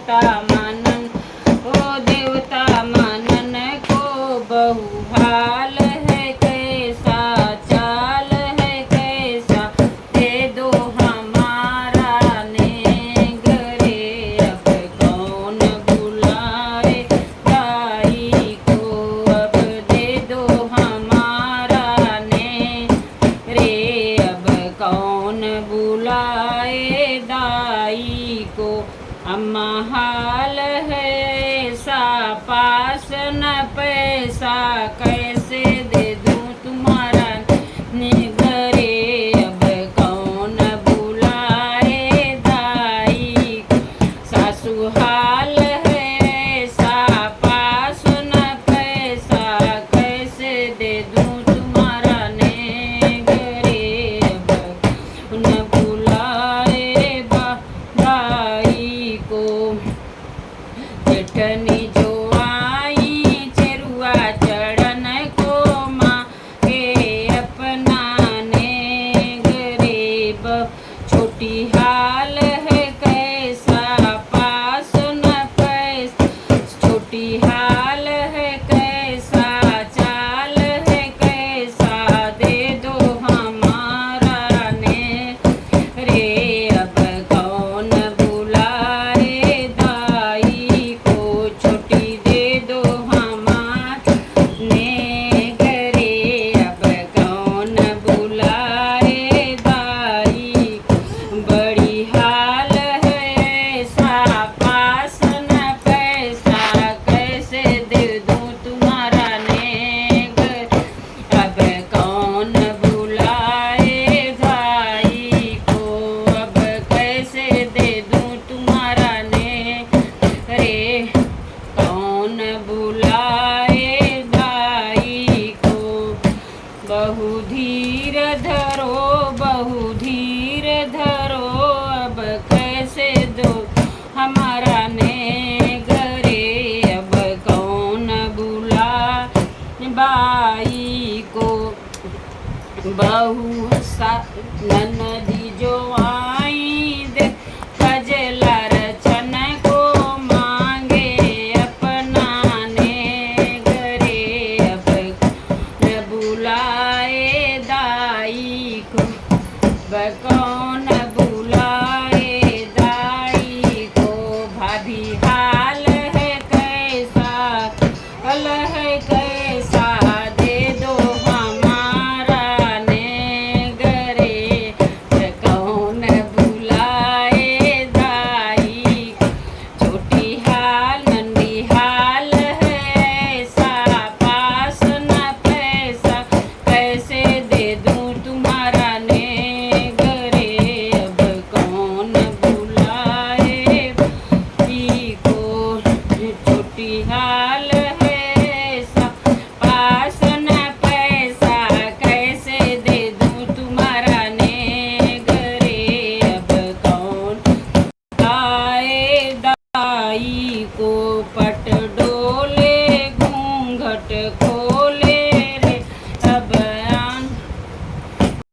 देवता मानन, ओ देवता मानन को बहु भाल है कैसा चाल है कैसा, दे दो हमारा नेग रे, अब कौन बुलाए दाई को, अब दे दो हमारा नेग रे, अब कौन बुलाए दाई को। अम्मा हाल है ऐसा पास न पैसा, कैसे दे दूं तुम्हारा नेग रे, अब कौन बुलाए दाई को। सासू हाल है ऐसा पास न पैसा, कैसे दे दूं तुम्हारा नेग रे, अब कौन बुलाए दाई को। जेठनी जो आई चेरुआ चढ़न को मांगे अपना नेग रे, छोटी हाल है कैसा पास न पैसा, छोटी हाल है कैसा चाल है कैसा, दे दो हमारा नेग रे, अब कौन बुलाए दाई को। छोटी दे दो हमारा नेग रे, अब कौन बुलाए दाई को। बड़ी हाल है ऐसा पास न पैसा, कैसे दे दूं तुम्हारा नेग, अब कौन बुलाए दाई को, अब कैसे दे दूं तुम्हारा नेग रे, कौन बुलाए दाई को। बहु धीर धरो बहु धीर धरो, अब कैसे दो हमारा नेग रे, अब कौन बुलाए बाई को। बहु सा ननदी जो आई दे खजला रचन को मांगे अपना नेग रे, अब कौन बुलाए दाई को, अब कौन बुलाए दाई को। भाभी हाल है कैसा हल है कैसा, दे दो हमारा नेग रे, कौन बुलाए दाई को। छोटी हाल नंदी हाल है ऐसा पास न पैसा, कैसे दे दूं तुम्हारा नेग रे, अब कौन बुलाए दाई को। छोटी हाल है ऐसा पास न पैसा, कैसे दे दूं तुम्हारा नेग रे, अब कौन आए दाई को। पट डोले घूंघट को